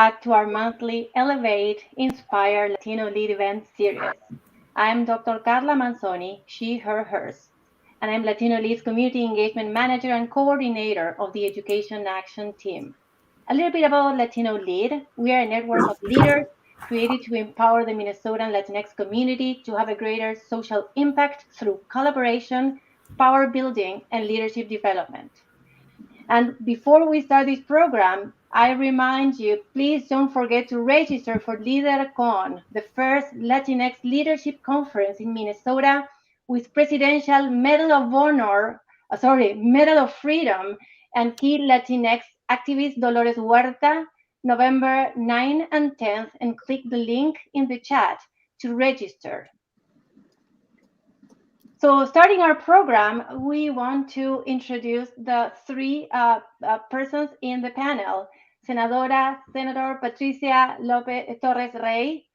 back to our monthly Elevate, Inspire Latino Lead event series. I'm Dr. Carla Manzoni, she, her, hers, and I'm Latino Lead's Community Engagement Manager and Coordinator of the Education Action Team. A little bit about Latino Lead. We are a network of leaders created to empower the Minnesota and Latinx community to have a greater social impact through collaboration, power building, and leadership development. And before we start this program, I remind you, please don't forget to register for LeaderCon, the first Latinx leadership conference in Minnesota with Presidential Medal of Medal of Freedom, and key Latinx activist Dolores Huerta, November 9 and 10th, and click the link in the chat to register. So starting our program, we want to introduce the three persons in the panel: Senator Patricia López Torres Rey,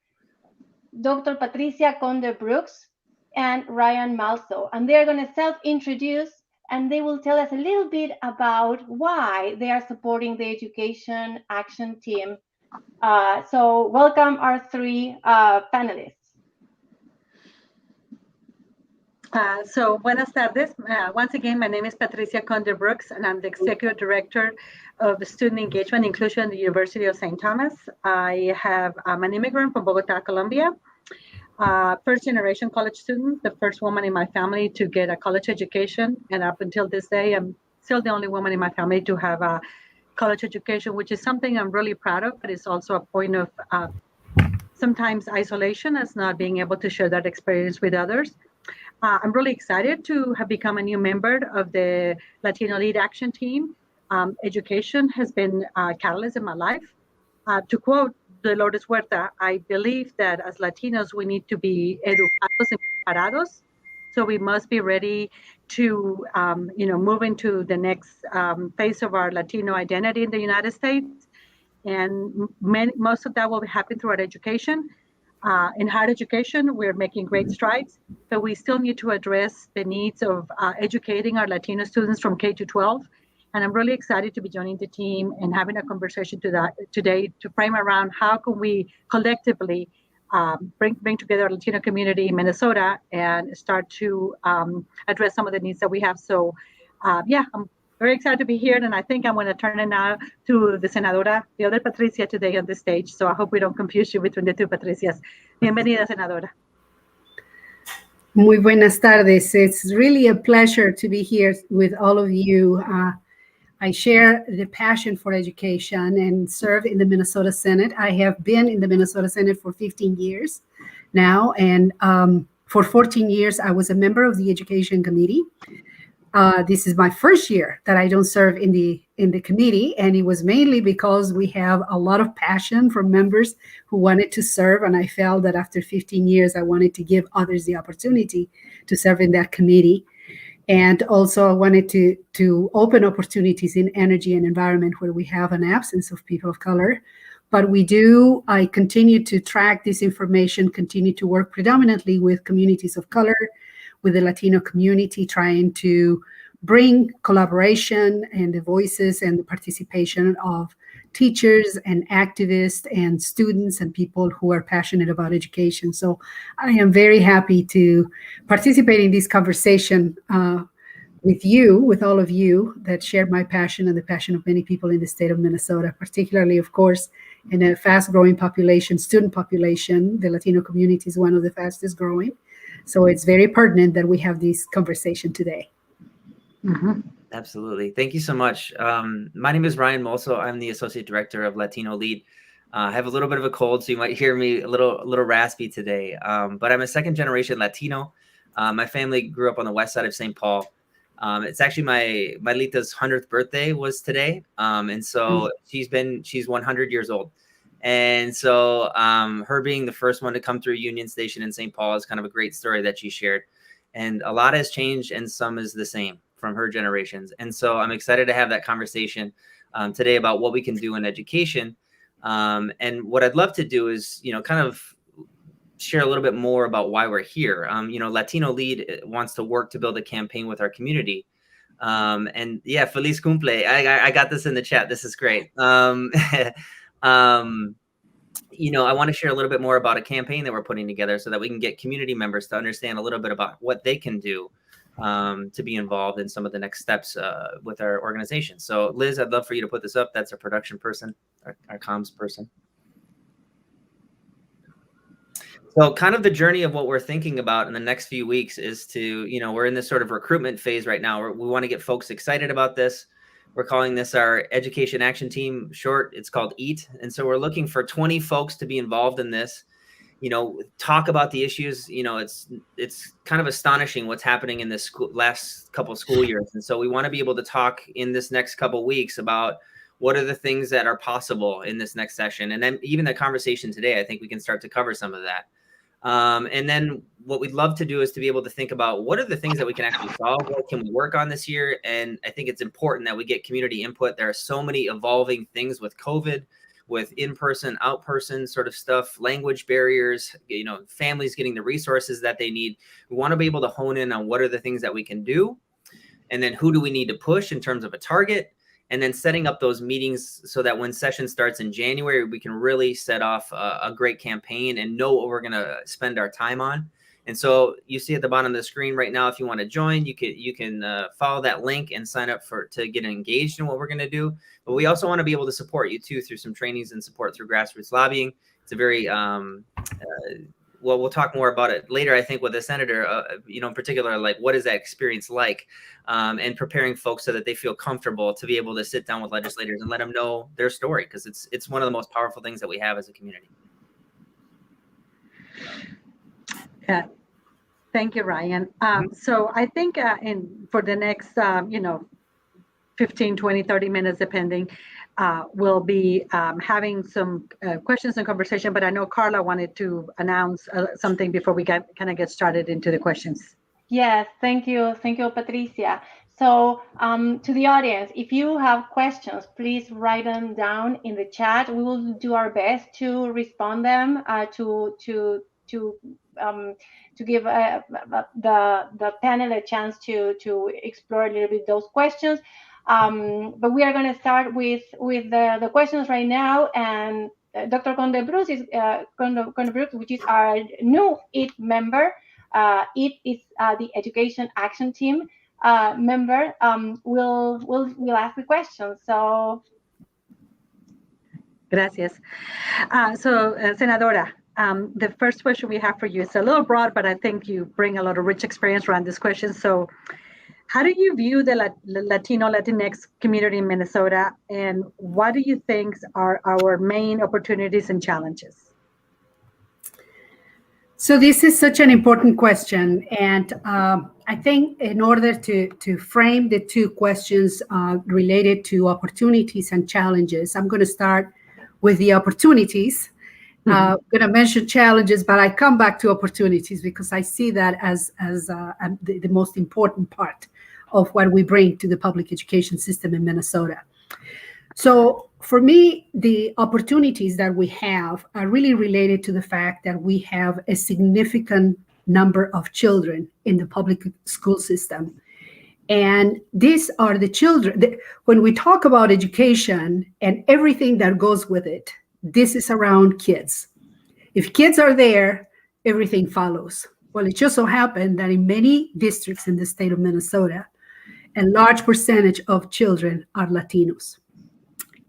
Dr. Patricia Conde Brooks, and Ryan Malso. And they're going to self-introduce, and they will tell us a little bit about why they are supporting the Education Action Team. So welcome our three panelists. Buenas tardes. Once again, my name is Patricia Conde Brooks, and I'm the Executive Director of Student Engagement and Inclusion at the University of St. Thomas. I'm an immigrant from Bogota, Colombia, first generation college student, the first woman in my family to get a college education. And up until this day, I'm still the only woman in my family to have a college education, which is something I'm really proud of, but it's also a point of sometimes isolation as not being able to share that experience with others. I'm really excited to have become a new member of the Latino Lead Action Team. Education has been a catalyst in my life. To quote Dolores Huerta, I believe that as Latinos, we need to be educados y preparados. So we must be ready to, move into the next phase of our Latino identity in the United States. And most of that will happen through our education. In higher education, we're making great strides, but we still need to address the needs of educating our Latino students from K to 12. And I'm really excited to be joining the team and having a conversation today to frame around how can we collectively bring together our Latino community in Minnesota and start to address some of the needs that we have. So I'm very excited to be here, and I think I'm going to turn it now to the Senadora, the other Patricia today on the stage. So I hope we don't confuse you between the two Patricias. Bienvenida, Senadora. Muy buenas tardes. It's really a pleasure to be here with all of you. I share the passion for education and serve in the Minnesota Senate. I have been in the Minnesota Senate for 15 years now, and for 14 years, I was a member of the Education Committee. This is my first year that I don't serve in the committee, and it was mainly because we have a lot of passion from members who wanted to serve, and I felt that after 15 years, I wanted to give others the opportunity to serve in that committee. And also I wanted to open opportunities in energy and environment where we have an absence of people of color. But I continue to track this information, continue to work predominantly with communities of color, with the Latino community, trying to bring collaboration and the voices and the participation of teachers and activists and students and people who are passionate about education. So I am very happy to participate in this conversation with all of you that share my passion and the passion of many people in the state of Minnesota, particularly, of course, in a fast-growing student population. The Latino community is one of the fastest growing. So it's very pertinent that we have this conversation today. Mm-hmm. Absolutely. Thank you so much. My name is Ryan Malso. I'm the Associate Director of Latino Lead. I have a little bit of a cold, so you might hear me a little raspy today. But I'm a second-generation Latino. My family grew up on the west side of St. Paul. It's actually my Lita's 100th birthday was today. And so she's 100 years old. And so her being the first one to come through Union Station in St. Paul is kind of a great story that she shared. And a lot has changed and some is the same from her generations. And so I'm excited to have that conversation today about what we can do in education. And what I'd love to do is, kind of share a little bit more about why we're here. Latino Lead wants to work to build a campaign with our community. And yeah, Feliz Cumple. I got this in the chat. This is great. I want to share a little bit more about a campaign that we're putting together so that we can get community members to understand a little bit about what they can do to be involved in some of the next steps with our organization. So Liz, I'd love for you to put this up. That's our production person, our comms person. So kind of the journey of what we're thinking about in the next few weeks is to, we're in this sort of recruitment phase right now. We want to get folks excited about this. We're calling this our Education Action Team short. It's called EAT. And so we're looking for 20 folks to be involved in this, talk about the issues. It's kind of astonishing what's happening in this last couple of school years. And so we want to be able to talk in this next couple of weeks about what are the things that are possible in this next session. And then even the conversation today, I think we can start to cover some of that. And then what we'd love to do is to be able to think about what are the things that we can actually solve, what can we work on this year? And I think it's important that we get community input. There are so many evolving things with COVID, with in-person, out-person sort of stuff, language barriers, families getting the resources that they need. We want to be able to hone in on what are the things that we can do, and then who do we need to push in terms of a target, and then setting up those meetings so that when session starts in January, we can really set off a great campaign and know what we're going to spend our time on. And so you see at the bottom of the screen right now, if you want to join, you can follow that link and sign up to get engaged in what we're going to do. But we also want to be able to support you too through some trainings and support through grassroots lobbying. It's a very well, we'll talk more about it later, I think, with the senator, in particular, like what is that experience like, and preparing folks so that they feel comfortable to be able to sit down with legislators and let them know their story, because it's one of the most powerful things that we have as a community. Yeah. Thank you, Ryan. So I think for the next, 15, 20, 30 minutes, depending, we'll be having some questions and conversation, but I know Carla wanted to announce something before we kind of get started into the questions. Yes, thank you. Thank you, Patricia. So to the audience, if you have questions, please write them down in the chat. We will do our best to respond them to give the panel a chance to explore a little bit those questions. But we are going to start with the questions right now, and Dr. Conde Brooks, which is our new EAT member. EAT is the Education Action Team member. Will ask the questions. So, gracias. Senadora, the first question we have for you is a little broad, but I think you bring a lot of rich experience around this question. So, how do you view the Latino, Latinx community in Minnesota, and what do you think are our main opportunities and challenges? So this is such an important question, and I think in order to frame the two questions related to opportunities and challenges, I'm going to start with the opportunities. I'm going to mention challenges, but I come back to opportunities because I see that as the most important part of what we bring to the public education system in Minnesota. So for me, the opportunities that we have are really related to the fact that we have a significant number of children in the public school system. And these are the children. When we talk about education and everything that goes with it, this is around kids. If kids are there, everything follows. Well, it just so happened that in many districts in the state of Minnesota, a large percentage of children are Latinos.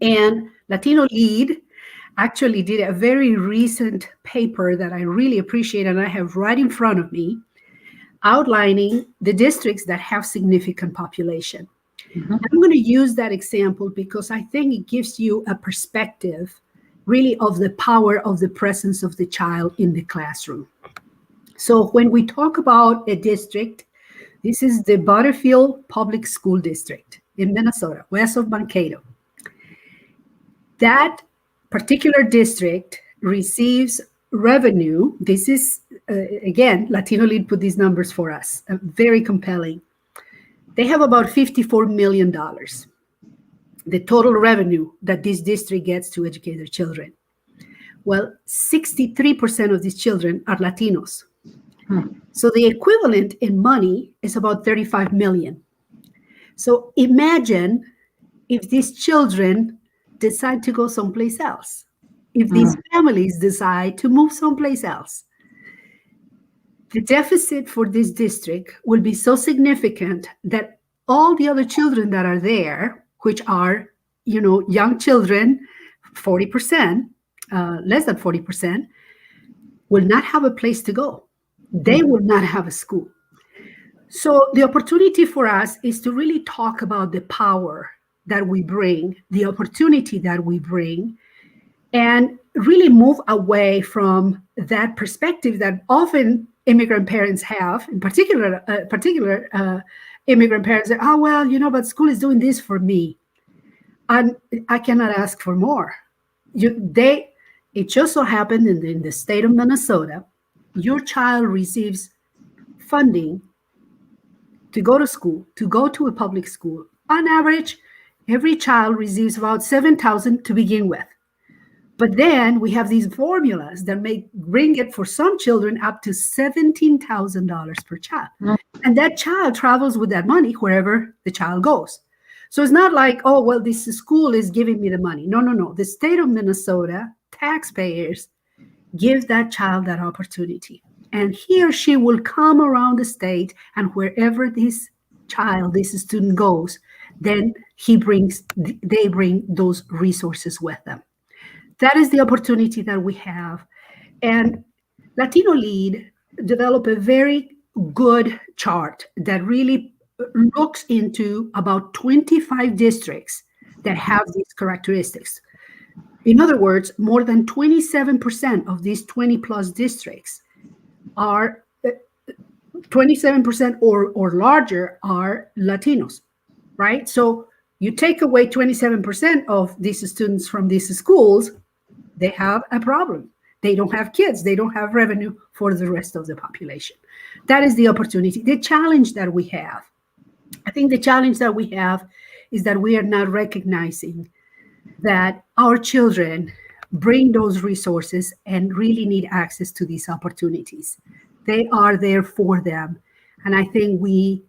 And Latino Lead actually did a very recent paper that I really appreciate, and I have right in front of me, outlining the districts that have significant population. I'm going to use that example because I think it gives you a perspective really of the power of the presence of the child in the classroom. So when we talk about a district, this is the Butterfield Public School District in Minnesota, west of Mankato. That particular district receives revenue. This is, again, Latino Lead put these numbers for us, very compelling. They have about $54 million, the total revenue that this district gets to educate their children. Well, 63% of these children are Latinos. So the equivalent in money is about 35 million. So imagine if these children decide to go someplace else. if these families decide to move someplace else. The deficit for this district will be so significant that all the other children that are there, which are, young children, 40%, less than 40%, will not have a place to go. They will not have a school. So the opportunity for us is to really talk about the power that we bring, the opportunity that we bring, and really move away from that perspective that often immigrant parents have, in particular immigrant parents say, oh, well, but school is doing this for me. And I cannot ask for more. It just so happened in the state of Minnesota, your child receives funding to go to school, to go to a public school. On average, every child receives about $7,000 to begin with. But then we have these formulas that may bring it for some children up to $17,000 per child. And that child travels with that money wherever the child goes. So it's not like, oh, well, this school is giving me the money. No. The state of Minnesota, taxpayers, give that child that opportunity. And he or she will come around the state, and wherever this student goes, then they bring those resources with them. That is the opportunity that we have. And Latino Lead developed a very good chart that really looks into about 25 districts that have these characteristics. In other words, more than 27% of these 20 plus districts are 27% or larger are Latinos, right? So you take away 27% of these students from these schools, they have a problem. They don't have kids. They don't have revenue for the rest of the population. That is the opportunity. The challenge that we have, I think the challenge that we have is that we are not recognizing that our children bring those resources and really need access to these opportunities. They are there for them. And I think we,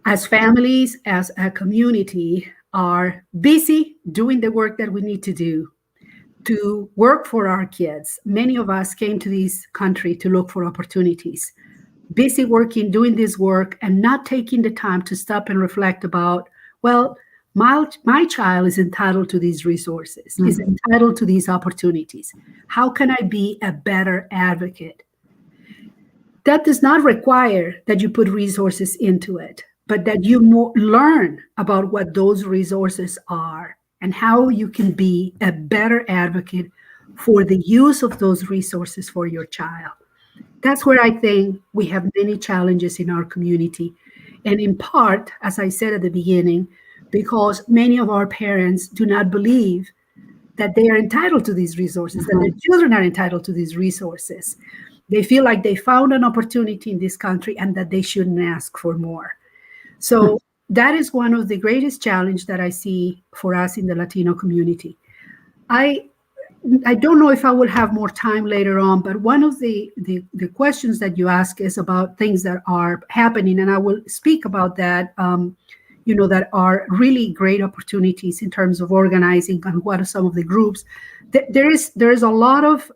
as families, as a community, are busy doing the work that we need to do to work for our kids. Many of us came to this country to look for opportunities, busy working, doing this work, and not taking the time to stop and reflect about, well, my child is entitled to these resources, is entitled to these opportunities. How can I be a better advocate? That does not require that you put resources into it, but that you learn about what those resources are and how you can be a better advocate for the use of those resources for your child. That's where I think we have many challenges in our community. And in part, as I said at the beginning, because many of our parents do not believe that they are entitled to these resources, that their children are entitled to these resources. They feel like they found an opportunity in this country and that they shouldn't ask for more. So that is one of the greatest challenges that I see for us in the Latino community. I don't know if I will have more time later on, but one of the questions that you ask is about things that are happening, and I will speak about that, that are really great opportunities in terms of organizing and what are some of the groups. There is a lot of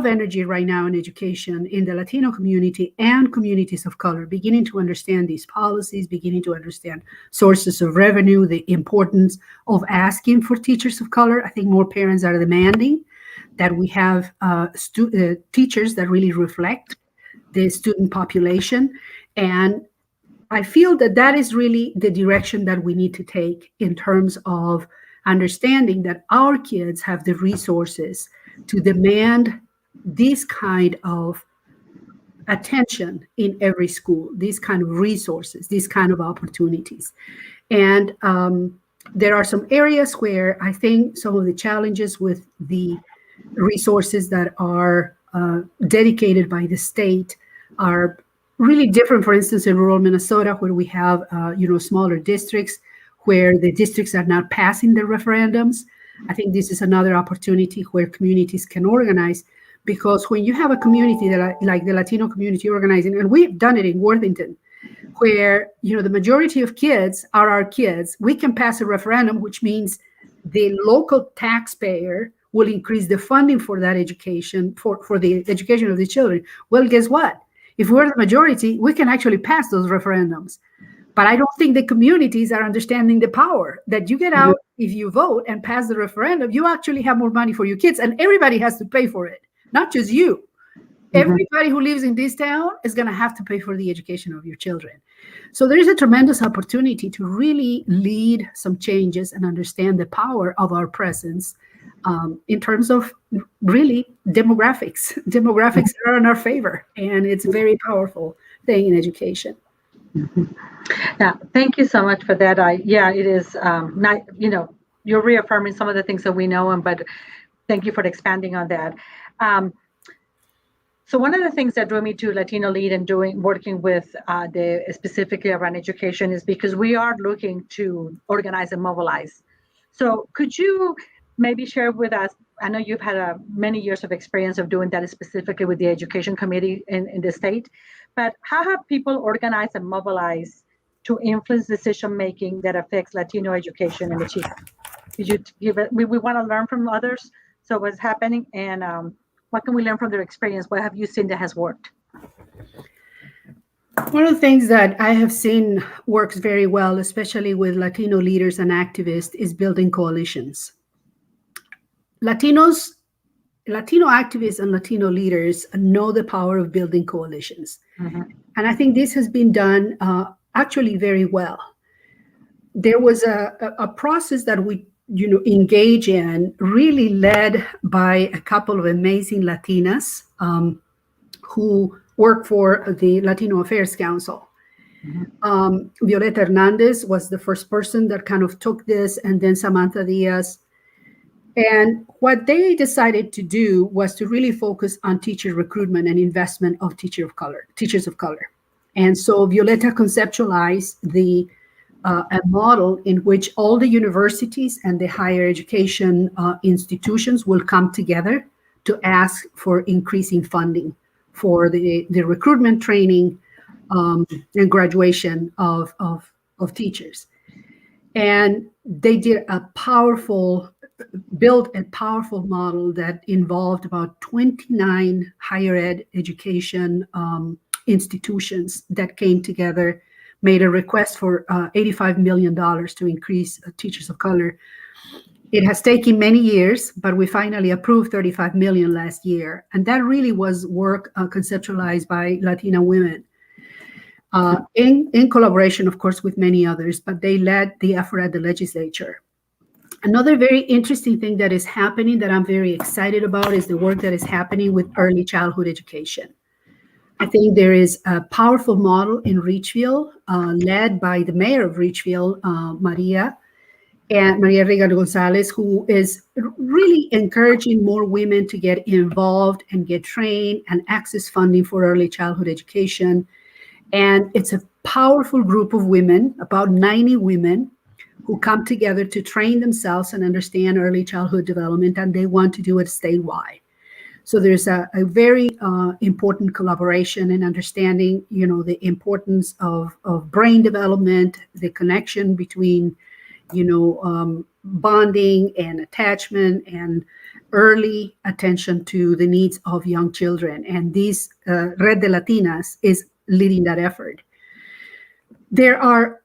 energy right now in education in the Latino community and communities of color, beginning to understand these policies, beginning to understand sources of revenue, the importance of asking for teachers of color. I think more parents are demanding that we have teachers that really reflect the student population. And I feel that is really the direction that we need to take in terms of understanding that our kids have the resources to demand this kind of attention in every school, these kind of resources, these kind of opportunities. And there are some areas where I think some of the challenges with the resources that are dedicated by the state are really different. For instance, in rural Minnesota, where we have smaller districts, where the districts are not passing the referendums. I think this is another opportunity where communities can organize, because when you have a community that like the Latino community organizing, and we've done it in Worthington, where the majority of kids are our kids, we can pass a referendum, which means the local taxpayer will increase the funding for that education, for the education of the children. Well, guess what? If we're the majority, we can actually pass those referendums. But I don't think the communities are understanding the power that you get out if you vote and pass the referendum. You actually have more money for your kids, and everybody has to pay for it, not just you. Everybody who lives in this town is going to have to pay for the education of your children. So there is a tremendous opportunity to really lead some changes and understand the power of our presence in terms of really demographics. Demographics are in our favor, and it's a very powerful thing in education. Yeah, thank you so much for that. It is not, you're reaffirming some of the things that we know, but thank you for expanding on that. So one of the things that drew me to Latino Lead and working with specifically around education is because we are looking to organize and mobilize. So could you maybe share with us, I know you've had many years of experience of doing that specifically with the education committee in the state, but how have people organized and mobilized to influence decision-making that affects Latino education and achievement? Could you give it, we want to learn from others, so what's happening, and what can we learn from their experience? What have you seen that has worked? One of the things that I have seen works very well, especially with Latino leaders and activists, is building coalitions. Latino activists and Latino leaders know the power of building coalitions. And I think this has been done actually very well. There was a process that we engage in, really led by a couple of amazing Latinas who work for the Latino Affairs Council. Violeta Hernandez was the first person that kind of took this, and then Samantha Diaz. And what they decided to do was to really focus on teacher recruitment and investment of teachers of color. And so Violeta conceptualized a model in which all the universities and the higher education institutions will come together to ask for increasing funding for the recruitment, training, and graduation of teachers. And they built a powerful model that involved about 29 higher ed education institutions that came together, made a request for $85 million to increase teachers of color. It has taken many years, but we finally approved $35 million last year. And that really was work conceptualized by Latina women in collaboration, of course, with many others, but they led the effort at the legislature. Another very interesting thing that is happening that I'm very excited about is the work that is happening with early childhood education. I think there is a powerful model in Richville, led by the mayor of Richville, Maria Regan Gonzalez, who is really encouraging more women to get involved and get trained and access funding for early childhood education. And it's a powerful group of women, about 90 women, who come together to train themselves and understand early childhood development, and they want to do it statewide. So there's a very important collaboration in understanding, the importance of brain development, the connection between, bonding and attachment and early attention to the needs of young children. And this Red de Latinas is leading that effort. There are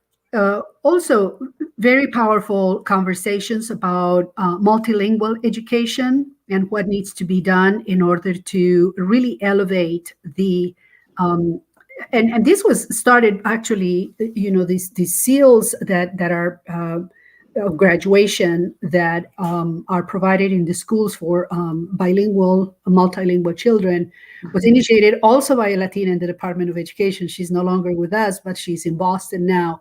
also very powerful conversations about multilingual education and what needs to be done in order to really elevate the and this was started actually, these seals that are of graduation that are provided in the schools for bilingual, multilingual children was initiated also by a Latina in the Department of Education. She's no longer with us, but she's in Boston now.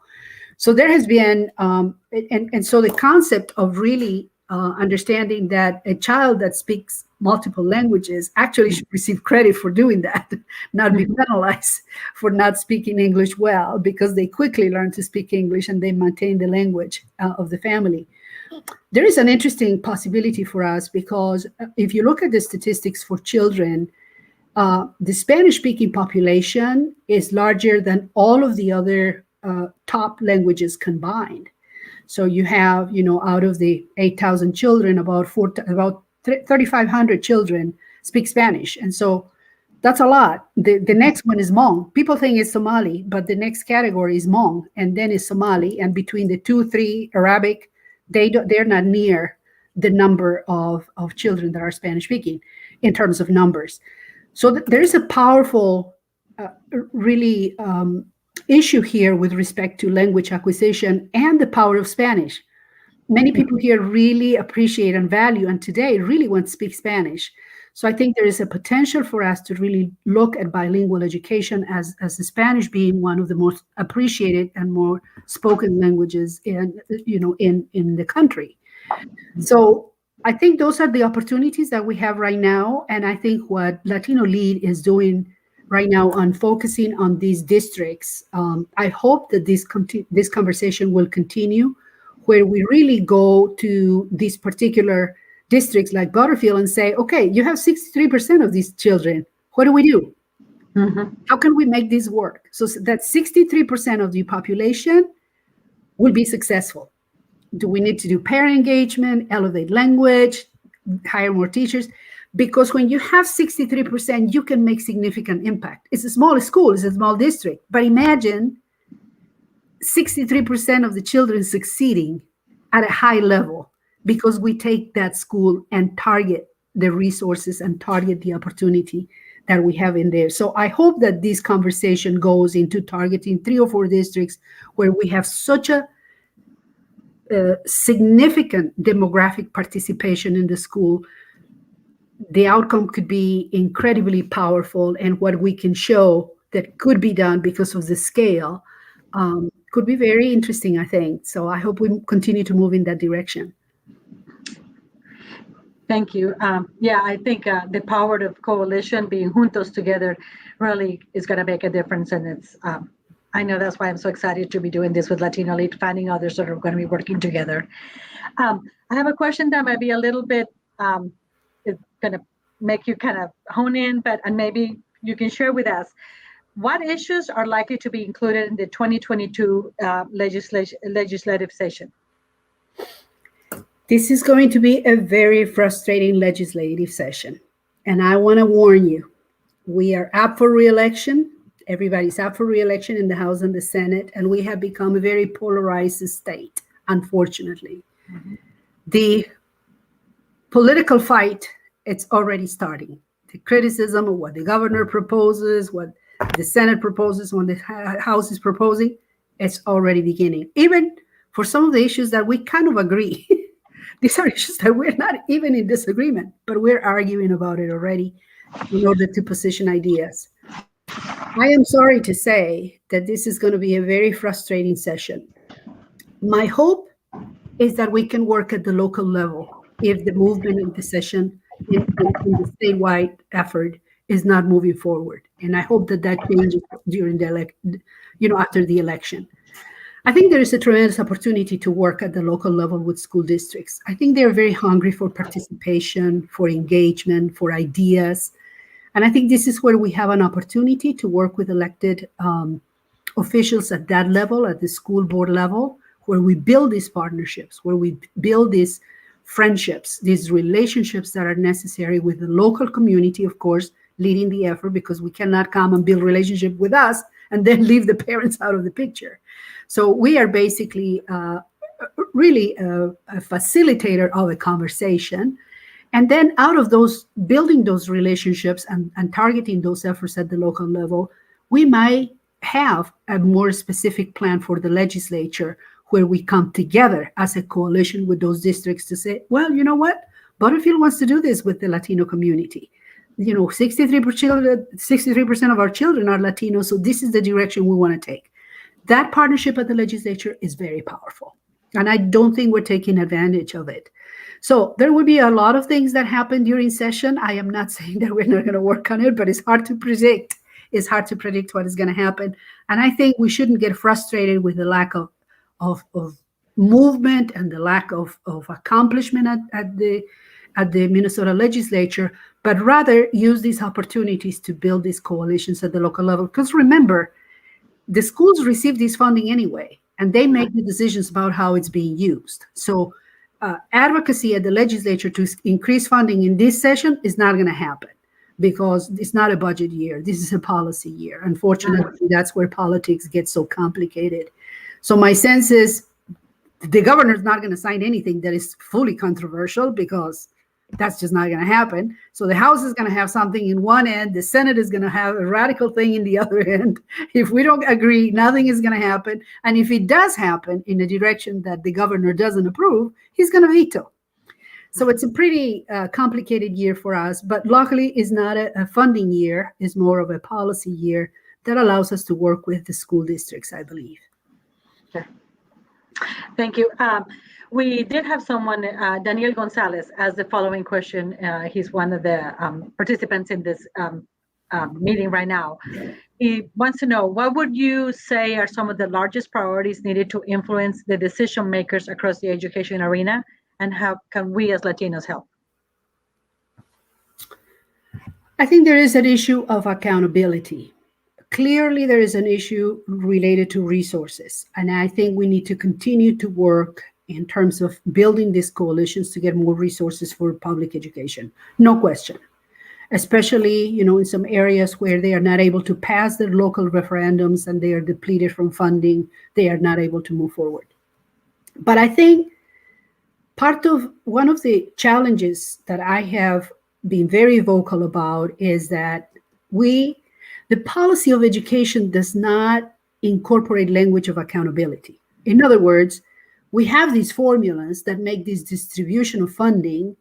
So there has been, and so the concept of really understanding that a child that speaks multiple languages actually should receive credit for doing that, not be penalized for not speaking English well, because they quickly learn to speak English and they maintain the language of the family. There is an interesting possibility for us, because if you look at the statistics for children, the Spanish-speaking population is larger than all of the other top languages combined. So you have, out of the 8,000 children, about 3,500 children speak Spanish. And so that's a lot. The next one is Hmong. People think it's Somali, but the next category is Hmong, and then is Somali. And between the 2, 3 Arabic, they're not near the number of children that are Spanish speaking in terms of numbers. So there is a powerful, really issue here with respect to language acquisition and the power of Spanish. Many people here really appreciate and value, and today really want to speak Spanish. So I think there is a potential for us to really look at bilingual education as the Spanish being one of the most appreciated and more spoken languages in the country. So I think those are the opportunities that we have right now. And I think what Latino Lead is doing right now on focusing on these districts, I hope that this conversation will continue, where we really go to these particular districts like Butterfield and say, okay, you have 63% of these children. What do we do? Mm-hmm. How can we make this work? So that 63% of the population will be successful. Do we need to do parent engagement, elevate language, hire more teachers? Because when you have 63%, you can make significant impact. It's a small school, it's a small district, but imagine 63% of the children succeeding at a high level, because we take that school and target the resources and target the opportunity that we have in there. So I hope that this conversation goes into targeting 3 or 4 districts where we have such a significant demographic participation in the school. The outcome could be incredibly powerful, and what we can show that could be done because of the scale could be very interesting, I think. So I hope we continue to move in that direction. Thank you. Yeah, I think the power of coalition, being juntos together, really is going to make a difference. And it's, I know that's why I'm so excited to be doing this with Latino Lead, finding others that are going to be working together. I have a question that might be a little bit, it's going to make you kind of hone in, and maybe you can share with us. What issues are likely to be included in the 2022 legislative session? This is going to be a very frustrating legislative session. And I want to warn you, we are up for re-election. Everybody's up for re-election in the House and the Senate, and we have become a very polarized state, unfortunately. Mm-hmm. The political fight, it's already starting. The criticism of what the governor proposes, what the Senate proposes, what the House is proposing, it's already beginning. Even for some of the issues that we kind of agree. These are issues that we're not even in disagreement, but we're arguing about it already in order to position ideas. I am sorry to say that this is going to be a very frustrating session. My hope is that we can work at the local level if the movement in the session, in the statewide effort, is not moving forward. And I hope that changes during the after the election. I think there is a tremendous opportunity to work at the local level with school districts. I think they're very hungry for participation, for engagement, for ideas. And I think this is where we have an opportunity to work with elected officials at that level, at the school board level, where we build these partnerships, where we build these friendships, these relationships that are necessary with the local community, of course, leading the effort, because we cannot come and build relationship with us and then leave the parents out of the picture. So we are basically really a facilitator of a conversation. And then out of those, building those relationships and targeting those efforts at the local level, we might have a more specific plan for the legislature where we come together as a coalition with those districts to say, well, you know what? Butterfield wants to do this with the Latino community. 63% of our children are Latino, so this is the direction we want to take. That partnership at the legislature is very powerful, and I don't think we're taking advantage of it. So there will be a lot of things that happen during session. I am not saying that we're not going to work on it, but it's hard to predict. It's hard to predict what is going to happen. And I think we shouldn't get frustrated with the lack of movement and the lack of accomplishment at the Minnesota legislature, but rather use these opportunities to build these coalitions at the local level. Because remember, the schools receive this funding anyway. and they make the decisions about how it's being used. So advocacy at the legislature to increase funding in this session is not going to happen because it's not a budget year. This is a policy year. Unfortunately, that's where politics gets so complicated. So my sense is the governor's not going to sign anything that is fully controversial because that's just not going to happen. So the House is going to have something in one end. The Senate is going to have a radical thing in the other end. If we don't agree, nothing is going to happen. And if it does happen in a direction that the governor doesn't approve, he's going to veto. So it's a pretty complicated year for us. But luckily, it's not a funding year. It's more of a policy year that allows us to work with the school districts, I believe. Sure. Thank you. We did have someone, Daniel Gonzalez, as the following question. He's one of the participants in this meeting right now. He wants to know, what would you say are some of the largest priorities needed to influence the decision makers across the education arena, and how can we as Latinos help? I think there is an issue of accountability. Clearly, there is an issue related to resources. And I think we need to continue to work in terms of building these coalitions to get more resources for public education. No question. Especially, in some areas where they are not able to pass their local referendums and they are depleted from funding, they are not able to move forward. But I think one of the challenges that I have been very vocal about is that the policy of education does not incorporate language of accountability. In other words, we have these formulas that make this distribution of funding,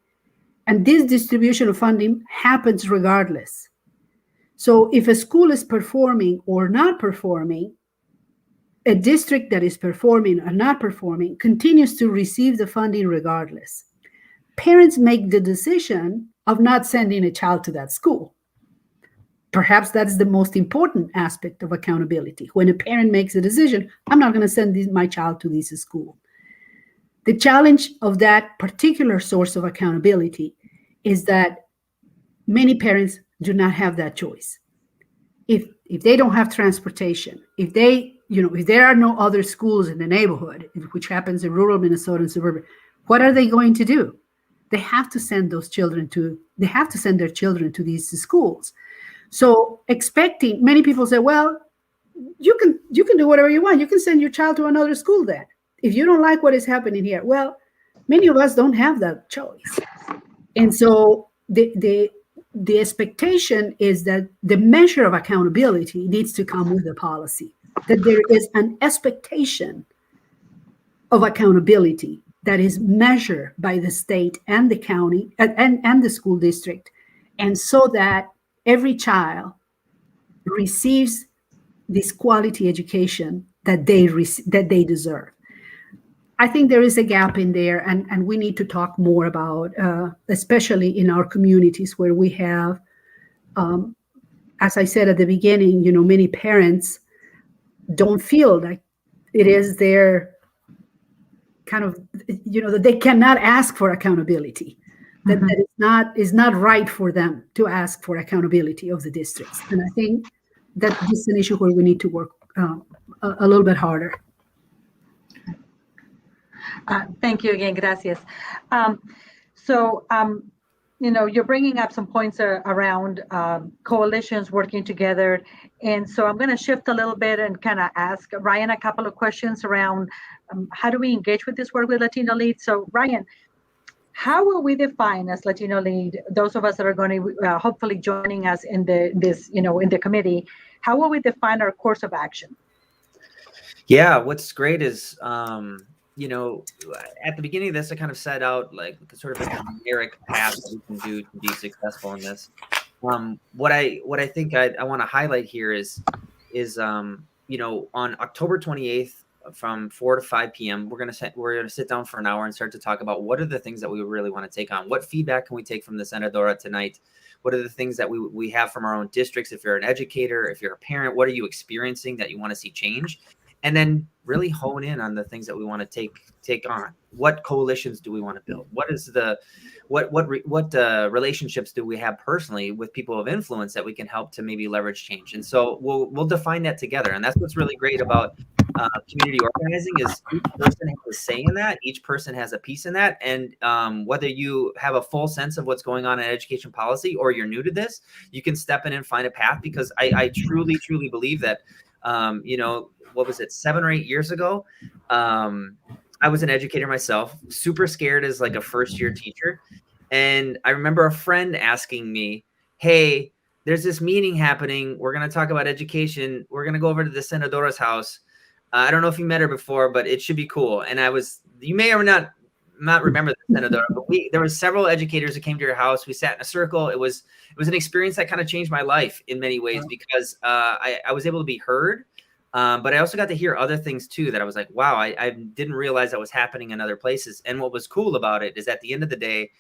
and this distribution of funding happens regardless. So if a school is performing or not performing, a district that is performing or not performing continues to receive the funding regardless. Parents make the decision of not sending a child to that school. Perhaps that's the most important aspect of accountability. When a parent makes a decision, I'm not going to send my child to this school. The challenge of that particular source of accountability is that many parents do not have that choice. If they don't have transportation, if there are no other schools in the neighborhood, which happens in rural Minnesota and suburban, what are they going to do? They have to send their children to these schools. So many people say, well, you can do whatever you want. You can send your child to another school then. If you don't like what is happening here, well, many of us don't have that choice. And so the expectation is that the measure of accountability needs to come with the policy, that there is an expectation of accountability that is measured by the state and the county and the school district. And so that every child receives this quality education that they deserve. I think there is a gap in there, and we need to talk more about, especially in our communities where we have, as I said at the beginning, many parents don't feel like it is their kind of, that they cannot ask for accountability. That is not right for them to ask for accountability of the districts. And I think that this is an issue where we need to work a little bit harder. Thank you again, gracias. You're bringing up some points around coalitions working together. And so I'm going to shift a little bit and kind of ask Ryan a couple of questions around how do we engage with this work with Latino Lead? So Ryan, how will we define as Latino Lead, those of us that are going to hopefully joining us in the committee, how will we define our course of action? Yeah, what's great is, at the beginning of this, I kind of set out like sort of a generic path that we can do to be successful in this. What I think I want to highlight here is on October 28th from 4 to 5 p.m. we're gonna sit down for an hour and start to talk about what are the things that we really want to take on. What feedback can we take from the Senadora tonight? What are the things that we have from our own districts? If you're an educator, if you're a parent, what are you experiencing that you want to see change? And then really hone in on the things that we want to take on. What coalitions do we want to build? What is what relationships do we have personally with people of influence that we can help to maybe leverage change? And so we'll define that together. And that's what's really great about community organizing is each person has a say in that. Each person has a piece in that. And whether you have a full sense of what's going on in education policy or you're new to this, you can step in and find a path, because I truly, truly believe that, what was it, 7 or 8 years ago? I was an educator myself, super scared as like a first-year teacher. And I remember a friend asking me, hey, there's this meeting happening. We're going to talk about education. We're going to go over to the Senadora's house. I don't know if you met her before, but it should be cool. And you may or not remember the Senadora, but there were several educators that came to your house. We sat in a circle. It was an experience that kind of changed my life in many ways, because I was able to be heard. But I also got to hear other things too, that I was like, wow, I didn't realize that was happening in other places. And what was cool about it is at the end of the day,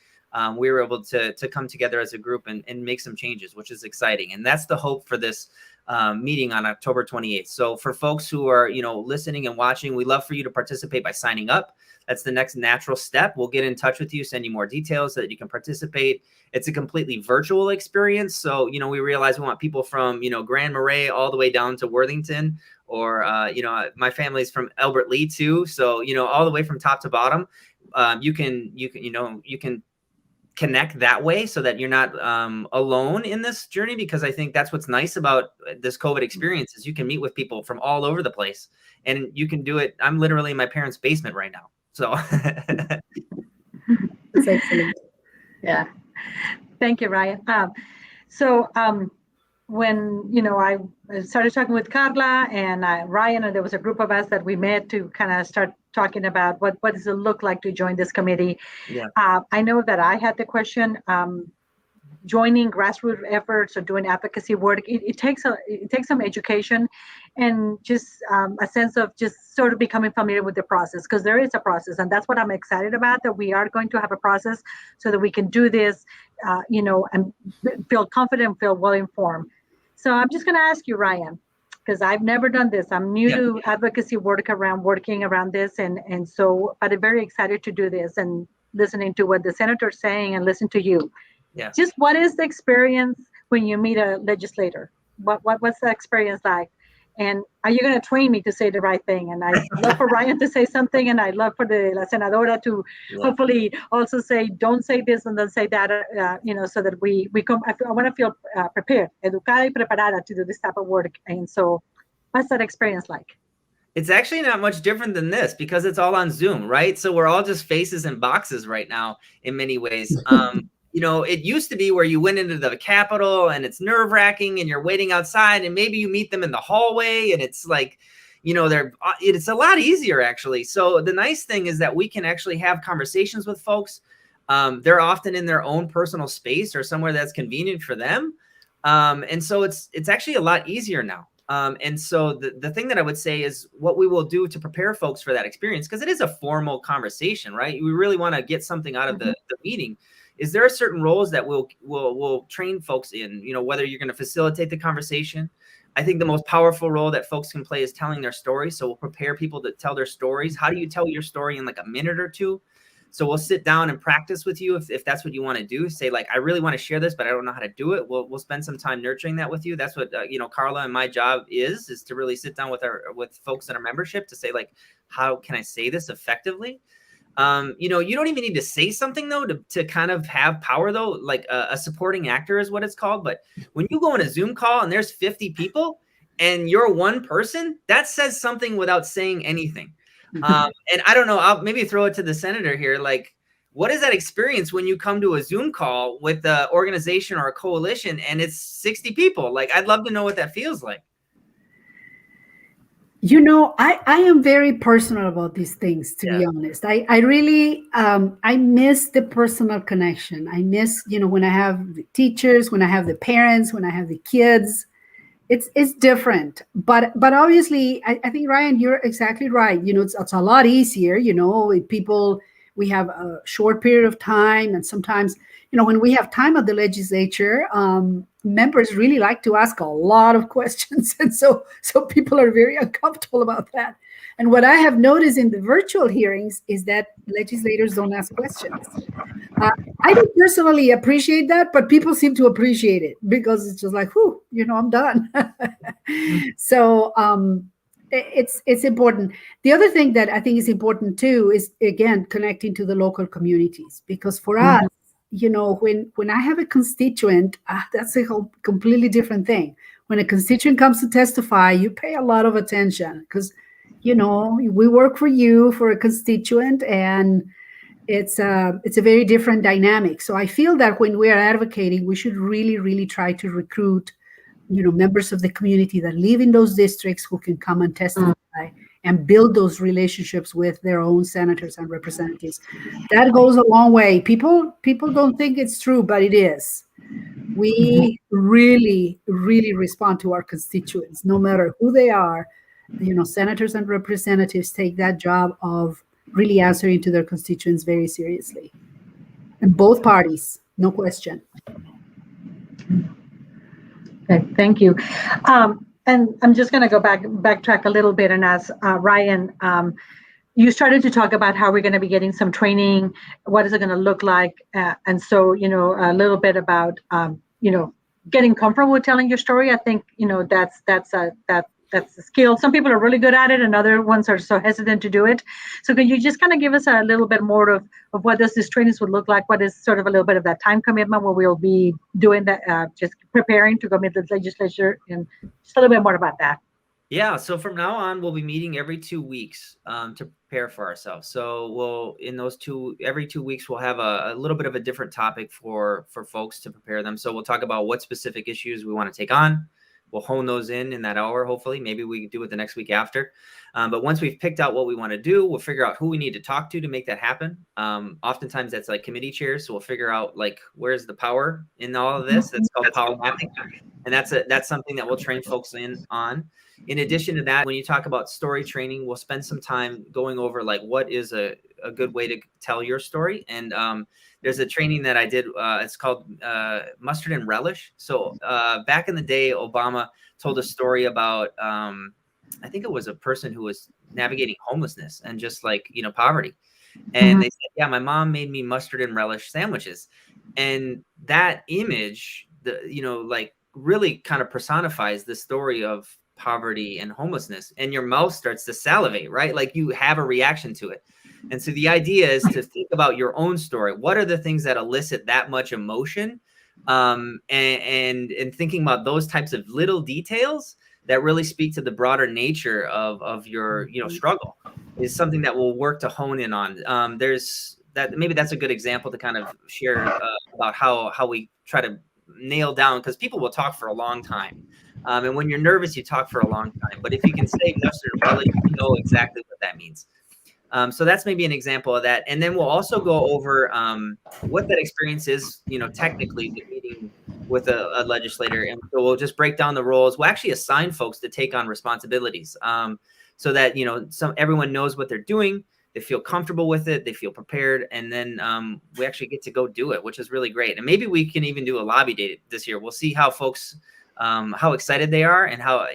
we were able to come together as a group and make some changes, which is exciting. And that's the hope for this meeting on October 28th. So for folks who are, listening and watching, we love for you to participate by signing up. That's the next natural step. We'll get in touch with you, send you more details so that you can participate. It's a completely virtual experience. So, we realize we want people from, Grand Marais all the way down to Worthington, or, my family's from Albert Lee too. So, all the way from top to bottom, you can connect that way so that you're not alone in this journey, because I think that's what's nice about this COVID experience is you can meet with people from all over the place, and you can do it. I'm literally in my parents' basement right now. So That's excellent. Yeah. Thank you, Ryan. When, I started talking with Carla and Ryan, and there was a group of us that we met to kind of start talking about what does it look like to join this committee. Yeah. I know that I had the question, joining grassroots efforts or doing advocacy work, it takes some education and just a sense of just sort of becoming familiar with the process, because there is a process, and that's what I'm excited about, that we are going to have a process so that we can do this, and feel confident, feel well informed. So I'm just going to ask you, Ryan, because I've never done this. I'm new to advocacy working around this, and so, but I'm very excited to do this and listening to what the senator's saying and listen to you. Yeah. Just what is the experience when you meet a legislator? What's the experience like? And are you going to train me to say the right thing? And I'd love for Ryan to say something, and I'd love for the La Senadora to hopefully also say, don't say this and don't say that, so that we come. I want to feel prepared, educada y preparada to do this type of work. And so what's that experience like? It's actually not much different than this, because it's all on Zoom, right? So we're all just faces and boxes right now in many ways. It used to be where you went into the Capitol and it's nerve-wracking and you're waiting outside and maybe you meet them in the hallway and it's like, it's a lot easier actually. So the nice thing is that we can actually have conversations with folks. They're often in their own personal space or somewhere that's convenient for them. And so it's actually a lot easier now. And so the thing that I would say is what we will do to prepare folks for that experience, because it is a formal conversation, right? We really want to get something out of the meeting. Is there are certain roles that we'll train folks in, whether you're going to facilitate the conversation. I think the most powerful role that folks can play is telling their story. So we'll prepare people to tell their stories. How do you tell your story in like a minute or two? So we'll sit down and practice with you if that's what you want to do. Say like, I really want to share this, but I don't know how to do it. We'll spend some time nurturing that with you. That's what Carla and my job is to really sit down with folks in our membership to say like, how can I say this effectively? You don't even need to say something though to kind of have power though, like a supporting actor is what it's called. But when you go on a Zoom call and there's 50 people and you're one person, that says something without saying anything. And I don't know, I'll maybe throw it to the senator here. Like, what is that experience when you come to a Zoom call with an organization or a coalition and it's 60 people? Like, I'd love to know what that feels like. I am very personal about these things, to be honest. I really, I miss the personal connection. I miss, when I have the teachers, when I have the parents, when I have the kids, it's different. But obviously, I think, Ryan, you're exactly right. It's a lot easier, we have a short period of time. And sometimes, when we have time at the legislature, members really like to ask a lot of questions. And so people are very uncomfortable about that. And what I have noticed in the virtual hearings is that legislators don't ask questions. I do personally appreciate that, but people seem to appreciate it because it's just like, whew, I'm done. So it's important. The other thing that I think is important too is, again, connecting to the local communities, because for us, when I have a constituent, that's a whole completely different thing. When a constituent comes to testify, you pay a lot of attention because we work for you, for a constituent, and it's a very different dynamic. So I feel that when we are advocating, we should really, really try to recruit members of the community that live in those districts who can come and testify and build those relationships with their own senators and representatives. That goes a long way. People don't think it's true, but it is. We really, really respond to our constituents, no matter who they are. Senators and representatives take that job of really answering to their constituents very seriously. And both parties, no question. Okay, thank you. And I'm just going to backtrack a little bit and ask Ryan. You started to talk about how we're going to be getting some training. What is it going to look like? And so, a little bit about, getting comfortable with telling your story. I think, that's a skill. Some people are really good at it, and other ones are so hesitant to do it. So can you just kind of give us a little bit more of what does this trainings would look like? What is sort of a little bit of that time commitment where we'll be doing that, just preparing to go meet the legislature, and just a little bit more about that. Yeah, so from now on, we'll be meeting every 2 weeks to prepare for ourselves. So every 2 weeks, we'll have a little bit of a different topic for folks to prepare them. So we'll talk about what specific issues we want to take on. We'll hone those in that hour, hopefully. Maybe we can do it the next week after. But once we've picked out what we want to do, we'll figure out who we need to talk to make that happen. Oftentimes, that's like committee chairs. So we'll figure out where's the power in all of this. That's called power mapping. And that's something that we'll train folks on. In addition to that, when you talk about story training, we'll spend some time going over what is a good way to tell your story. And there's a training that I did. It's called Mustard and Relish. So back in the day, Obama told a story about, I think it was a person who was navigating homelessness and just poverty. And they said, yeah, my mom made me mustard and relish sandwiches. And that image, really kind of personifies the story of poverty and homelessness, and your mouth starts to salivate, right? Like you have a reaction to it. And so the idea is to think about your own story. What are the things that elicit that much emotion? And thinking about those types of little details that really speak to the broader nature of your struggle is something that we'll work to hone in on. Maybe that's a good example to kind of share about how we try to nail down, because people will talk for a long time. And when you're nervous, you talk for a long time. But if you can say mustard and relish, you know exactly what that means. So that's maybe an example of that. And then we'll also go over what that experience is, technically meeting with a legislator. And so we'll just break down the roles. We'll actually assign folks to take on responsibilities so that, everyone knows what they're doing. They feel comfortable with it. They feel prepared. And then we actually get to go do it, which is really great. And maybe we can even do a lobby day this year. We'll see how folks, how excited they are, and how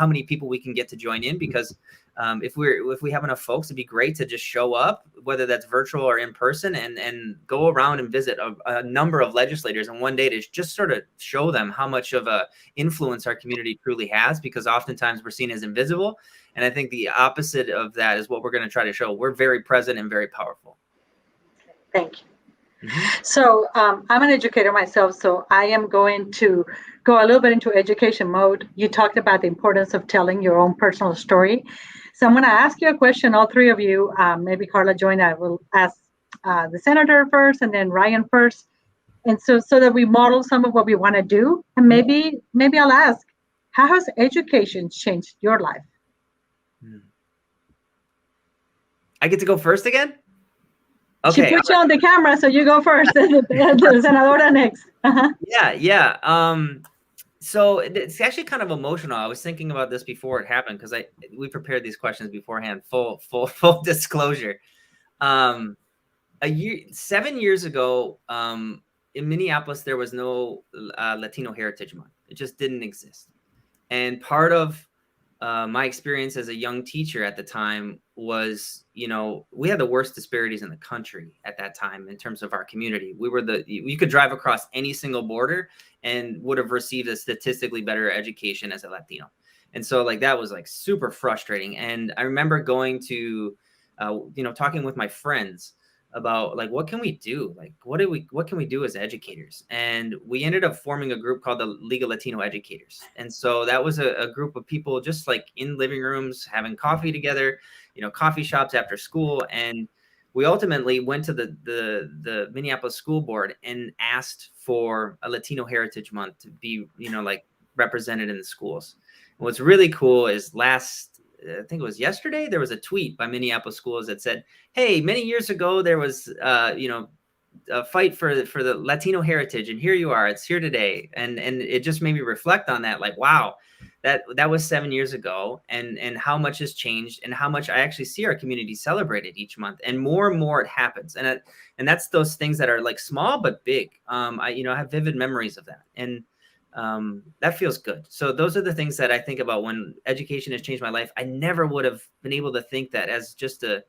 many people we can get to join in, because if we have enough folks, it'd be great to just show up, whether that's virtual or in person, and go around and visit a number of legislators in one day to just sort of show them how much of a influence our community truly has, because oftentimes we're seen as invisible. And I think the opposite of that is what we're going to try to show. We're very present and very powerful. Thank you. So I'm an educator myself, so I am going to go a little bit into education mode. You talked about the importance of telling your own personal story. So I'm going to ask you a question, all three of you. Maybe Carla join. I will ask the senator first, and then Ryan first, and so that we model some of what we want to do. And maybe I'll ask, how has education changed your life? I get to go first again? Okay. She put you on the camera, so you go first. The senadora next. Yeah. So it's actually kind of emotional. I was thinking about this before it happened, because we prepared these questions beforehand. Full disclosure. 7 years ago, in Minneapolis, there was no Latino Heritage Month. It just didn't exist. And part of my experience as a young teacher at the time was, we had the worst disparities in the country at that time in terms of our community. You could drive across any single border and would have received a statistically better education as a Latino. And so like that was like super frustrating. And I remember going to, talking with my friends about like, what can we do? Like, what can we do as educators? And we ended up forming a group called the League of Latino Educators. And so that was a group of people just like in living rooms, having coffee together, coffee shops after school. And we ultimately went to the Minneapolis School Board and asked for a Latino Heritage Month to be, like represented in the schools. And what's really cool is I think it was yesterday, there was a tweet by Minneapolis schools that said, hey, many years ago, there was, a fight for the Latino heritage, and here you are, it's here today. And it just made me reflect on that, like, wow, that was 7 years ago, and how much has changed, and how much I actually see our community celebrated each month, and more it happens. And that's those things that are like small but big. I have vivid memories of that, and that feels good. So those are the things that I think about when education has changed my life. I never would have been able to think that as just a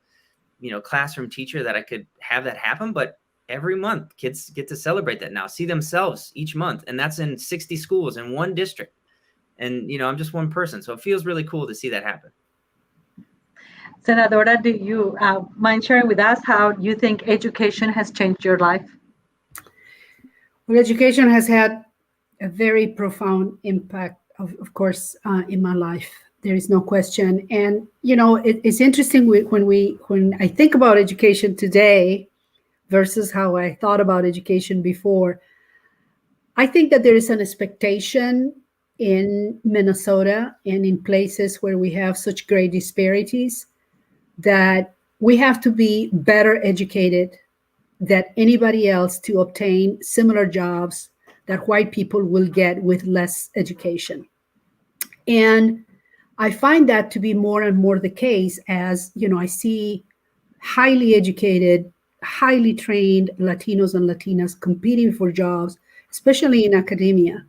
classroom teacher that I could have that happen, but every month kids get to celebrate that now, see themselves each month, and that's in 60 schools in one district. And I'm just one person, so it feels really cool to see that happen. Senadora, do you mind sharing with us how you think education has changed your life? Well, education has had a very profound impact, of course, in my life. There is no question. And, it's interesting when I think about education today versus how I thought about education before. I think that there is an expectation in Minnesota and in places where we have such great disparities that we have to be better educated than anybody else to obtain similar jobs that white people will get with less education. And I find that to be more and more the case as, I see highly educated, highly trained Latinos and Latinas competing for jobs, especially in academia,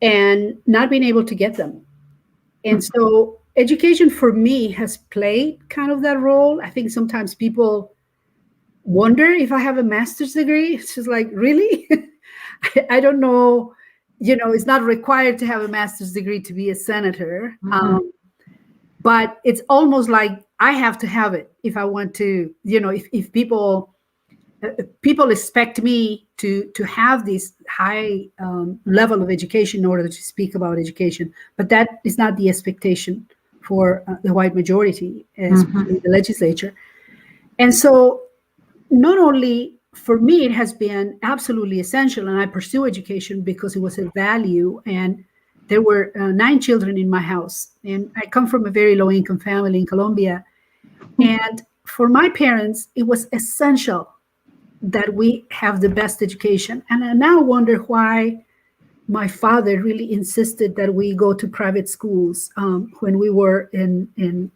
and not being able to get them. And so education for me has played kind of that role. I think sometimes people wonder if I have a master's degree. It's just like, really? I don't know. It's not required to have a master's degree to be a senator. But it's almost like I have to have it if I want to, if people expect me to have this high level of education in order to speak about education. But that is not the expectation for the white majority, especially the legislature. And so not only for me, it has been absolutely essential, and I pursue education because it was a value. And there were 9 children in my house, and I come from a very low-income family in Colombia. And for my parents, it was essential that we have the best education. And I now wonder why my father really insisted that we go to private schools when we were in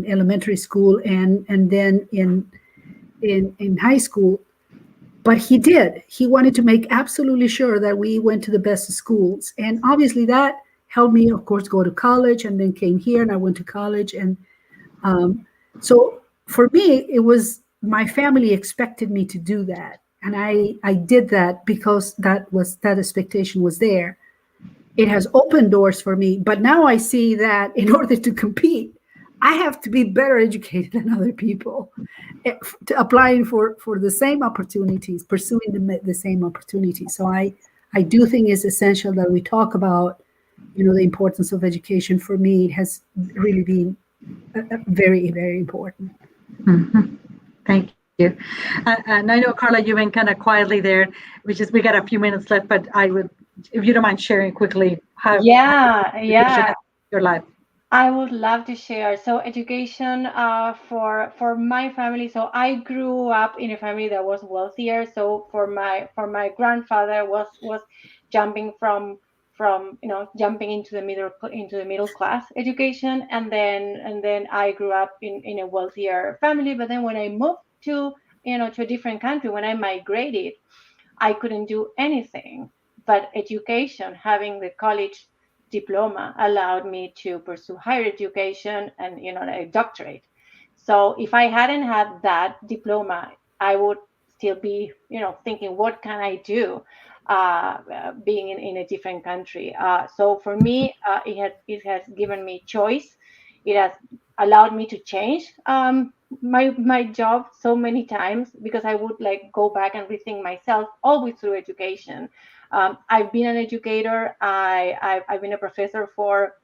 elementary school and then in high school. But he did. He wanted to make absolutely sure that we went to the best schools. And obviously that helped me, of course, go to college, and then came here and I went to college. And so for me, it was my family expected me to do that. And I did that because that expectation was there. It has opened doors for me. But now I see that in order to compete, I have to be better educated than other people, applying for the same opportunities, pursuing the same opportunities. So I do think it's essential that we talk about, the importance of education. For me, it has really been very, very important. Thank you. And I know, Carla, you went kind of quietly there, we got a few minutes left, but I would, if you don't mind sharing quickly how your life. I would love to share. So education for my family. So I grew up in a family that was wealthier. So for my grandfather was jumping from jumping into the middle class education, and then I grew up in a wealthier family. But then when I moved to to a different country, when I migrated, I couldn't do anything. But education, having the college diploma, allowed me to pursue higher education and a doctorate. So if I hadn't had that diploma, I would still be thinking, what can I do? being in a different country. So for me, it has given me choice. It has allowed me to change my job so many times, because I would like go back and rethink myself, always through education. I've been an educator. I've been a professor for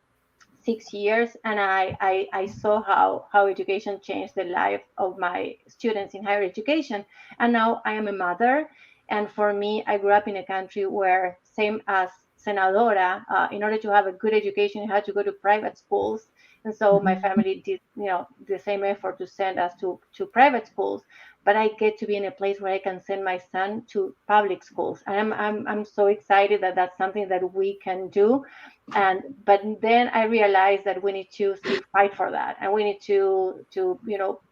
6 years, and I saw how education changed the life of my students in higher education. And now I am a mother. And for me, I grew up in a country where, same as Senadora, in order to have a good education, you had to go to private schools. And so my family did, the same effort to send us to private schools. But I get to be in a place where I can send my son to public schools. And I'm so excited that that's something that we can do. But then I realized that we need to still fight for that, and we need to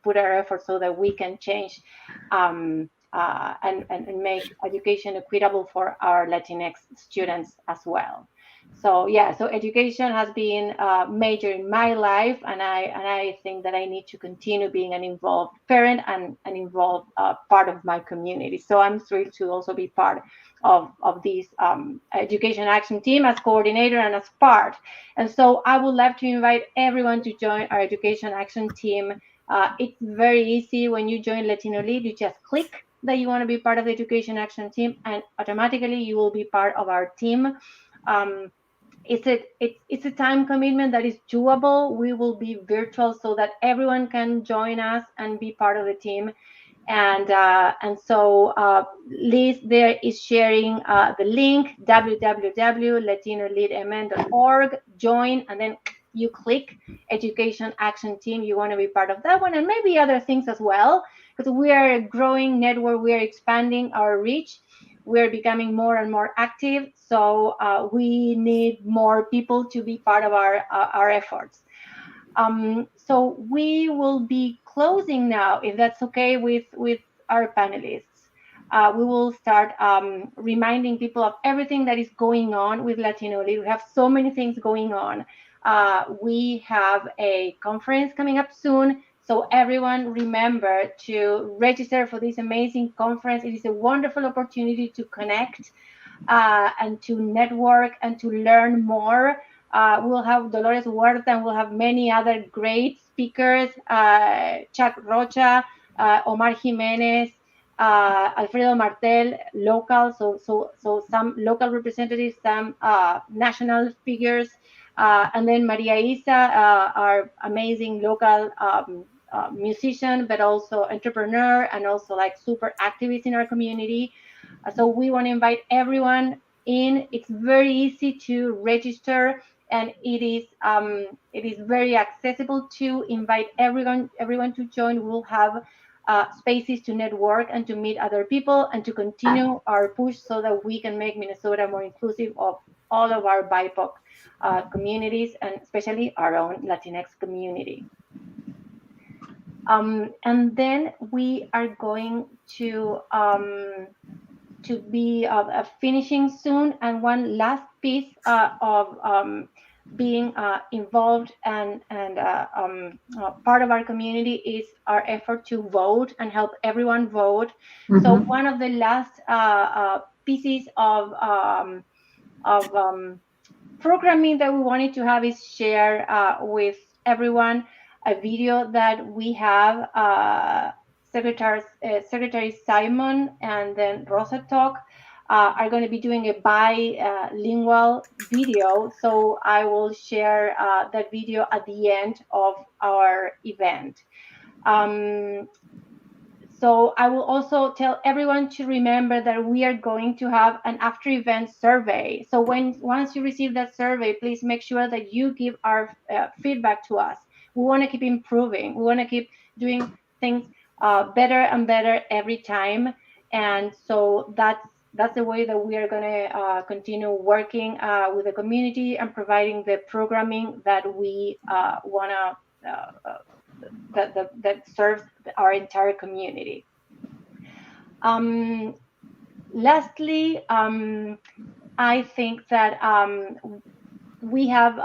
put our efforts so that we can change, and make education equitable for our Latinx students as well. So yeah, so education has been major in my life, and I think that I need to continue being an involved parent and an involved part of my community. So I'm thrilled to also be part of this education action team as coordinator and as part. And so I would love to invite everyone to join our education action team. It's very easy. When you join Latino Lead, you just click that you want to be part of the education action team, and automatically you will be part of our team. It's a time commitment that is doable. We will be virtual so that everyone can join us and be part of the team. And so Liz there is sharing the link, www.latinoleadmn.org. Join, and then you click Education Action Team. You want to be part of that one, and maybe other things as well, because we are a growing network. We are expanding our reach. We're becoming more and more active. So we need more people to be part of our efforts. So we will be closing now, if that's okay with our panelists. We will start reminding people of everything that is going on with Latino Lead. We have so many things going on. We have a conference coming up soon. So everyone remember to register for this amazing conference. It is a wonderful opportunity to connect and to network and to learn more. We'll have Dolores Huerta, and we'll have many other great speakers, Chuck Rocha, Omar Jimenez, Alfredo Martel, local, so some local representatives, some national figures, and then Maria Isa, our amazing local musician, but also entrepreneur, and also like super activist in our community. So we want to invite everyone in. It's very easy to register, and it is very accessible to invite everyone to join. We'll have spaces to network and to meet other people and to continue our push so that we can make Minnesota more inclusive of all of our BIPOC communities, and especially our own Latinx community. And then we are going to be finishing soon. And one last piece of being involved and part of our community is our effort to vote and help everyone vote. Mm-hmm. So one of the last pieces of programming that we wanted to have is share with everyone a video that we have. Secretary Simon and then Rosa Talk are going to be doing a bilingual video. So I will share that video at the end of our event. So I will also tell everyone to remember that we are going to have an after-event survey. So once you receive that survey, please make sure that you give our feedback to us. We want to keep improving. We want to keep doing things better and better every time. And so that's the way that we are going to continue working with the community and providing the programming that we want to that serves our entire community. Lastly, I think that we have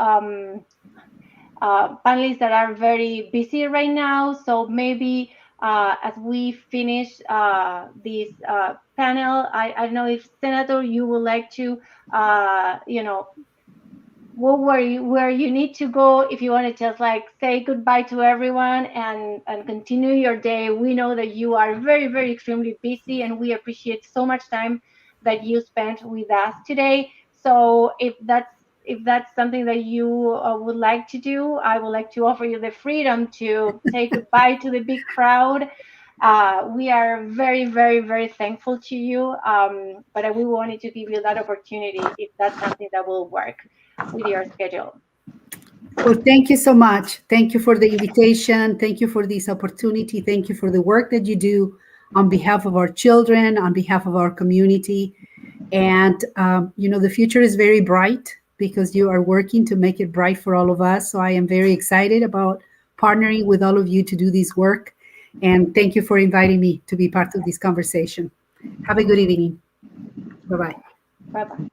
panelists that are very busy right now, so maybe as we finish this panel, I don't know if Senator, you would like to, where you need to go, if you want to just like say goodbye to everyone and continue your day. We know that you are very, very extremely busy, and we appreciate so much time that you spent with us today. So if that's something that you would like to do, I would like to offer you the freedom to say goodbye to the big crowd. We are very, very, very thankful to you, but we wanted to give you that opportunity if that's something that will work with your schedule. Well, thank you so much. Thank you for the invitation. Thank you for this opportunity. Thank you for the work that you do on behalf of our children, on behalf of our community. And, the future is very bright because you are working to make it bright for all of us. So I am very excited about partnering with all of you to do this work. And thank you for inviting me to be part of this conversation. Have a good evening. Bye-bye. Bye-bye.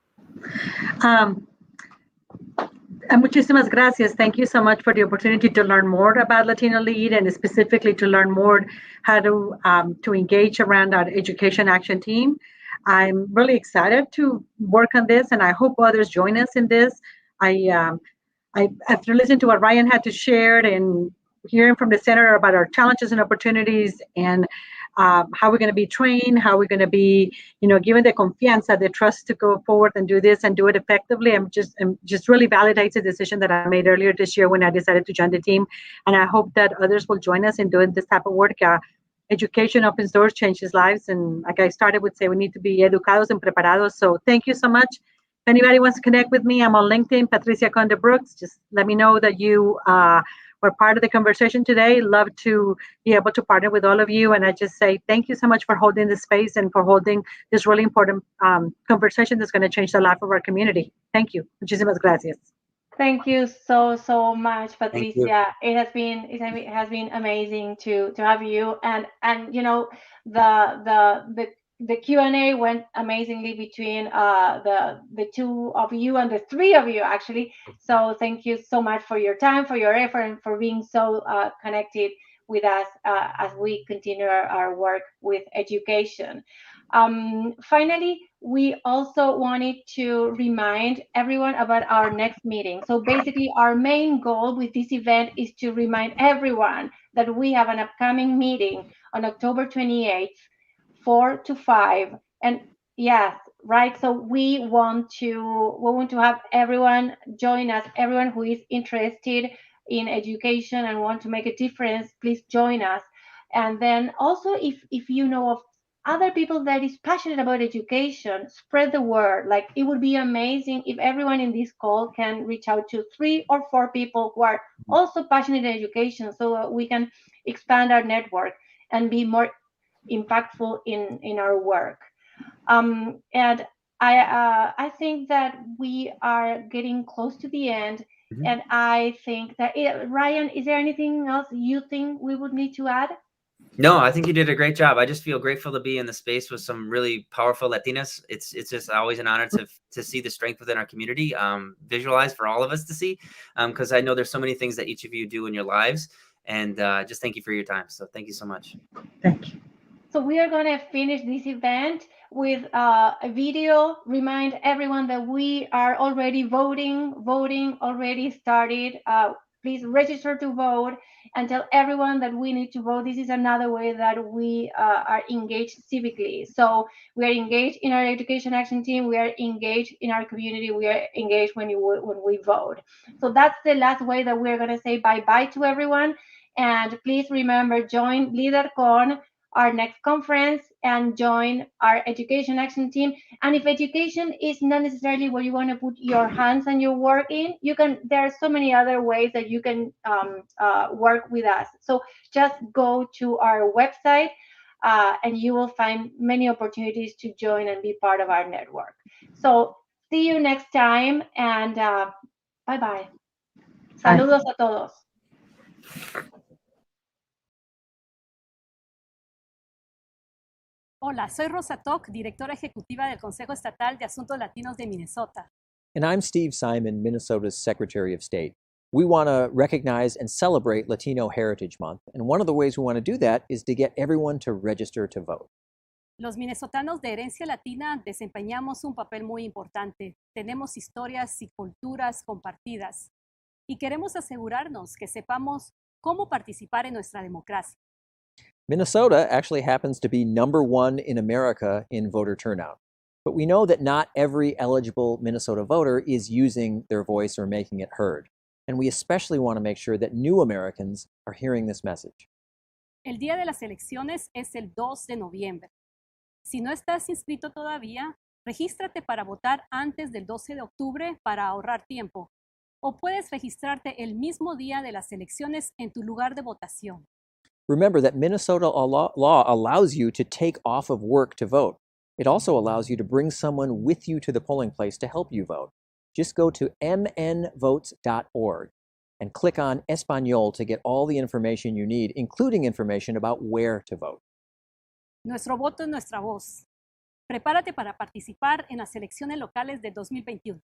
Muchísimas gracias. Thank you so much for the opportunity to learn more about Latino Lead, and specifically to learn more how to engage around our education action team. I'm really excited to work on this, and I hope others join us in this. After listening to what Ryan had to share and hearing from the center about our challenges and opportunities, and how we're going to be trained, how we're going to be, given the confianza, the trust to go forward and do this and do it effectively. I'm just really validates the decision that I made earlier this year when I decided to join the team. And I hope that others will join us in doing this type of work. Education opens doors, changes lives. And like I started with, say, we need to be educados and preparados. So thank you so much. If anybody wants to connect with me, I'm on LinkedIn, Patricia Conde Brooks. Just let me know that you were part of the conversation today. Love to be able to partner with all of you. And I just say thank you so much for holding this space and for holding this really important conversation that's going to change the life of our community. Thank you. Muchísimas gracias. Thank you so much, Patricia. It has been amazing to have you, and the Q&A went amazingly between the two of you and the three of you actually. So thank you so much for your time, for your effort, and for being so connected with us as we continue our work with education. Finally, we also wanted to remind everyone about our next meeting. So basically, our main goal with this event is to remind everyone that we have an upcoming meeting on October 28th, 4 to 5. And yes, right. So we want to have everyone join us. Everyone who is interested in education and want to make a difference, please join us. And then also, if you know of other people that is passionate about education, spread the word. Like, it would be amazing if everyone in this call can reach out to 3 or 4 people who are also passionate in education, so we can expand our network and be more impactful in our work. And I think that we are getting close to the end. Mm-hmm. And I think that Ryan, is there anything else you think we would need to add? No, I think you did a great job. I just feel grateful to be in the space with some really powerful Latinas. It's just always an honor to see the strength within our community, visualized for all of us to see, because I know there's so many things that each of you do in your lives. And just thank you for your time. So thank you so much. Thank you. So we are going to finish this event with a video. Remind everyone that we are already voting. Voting already started. Please register to vote and tell everyone that we need to vote. This is another way that we are engaged civically. So we are engaged in our education action team. We are engaged in our community. We are engaged when we vote. So that's the last way that we're going to say bye-bye to everyone. And please remember, join LeaderCon, our next conference, and join our education action team. And if education is not necessarily where you want to put your hands and your work in, there are so many other ways that you can work with us. So just go to our website and you will find many opportunities to join and be part of our network. So see you next time, and bye-bye. Saludos a todos. Hola, soy Rosa Toc, directora ejecutiva del Consejo Estatal de Asuntos Latinos de Minnesota. And I'm Steve Simon, Minnesota's Secretary of State. We want to recognize and celebrate Latino Heritage Month, and one of the ways we want to do that is to get everyone to register to vote. Los minnesotanos de herencia latina desempeñamos un papel muy importante. Tenemos historias y culturas compartidas y queremos asegurarnos que sepamos cómo participar en nuestra democracia. Minnesota actually happens to be #1 in America in voter turnout. But we know that not every eligible Minnesota voter is using their voice or making it heard. And we especially want to make sure that new Americans are hearing this message. El día de las elecciones es el 2 de noviembre. Si no estás inscrito todavía, regístrate para votar antes del 12 de octubre para ahorrar tiempo. O puedes registrarte el mismo día de las elecciones en tu lugar de votación. Remember that Minnesota law allows you to take off of work to vote. It also allows you to bring someone with you to the polling place to help you vote. Just go to mnvotes.org and click on Español to get all the information you need, including information about where to vote. Nuestro voto es nuestra voz. Prepárate para participar en las elecciones locales de 2021.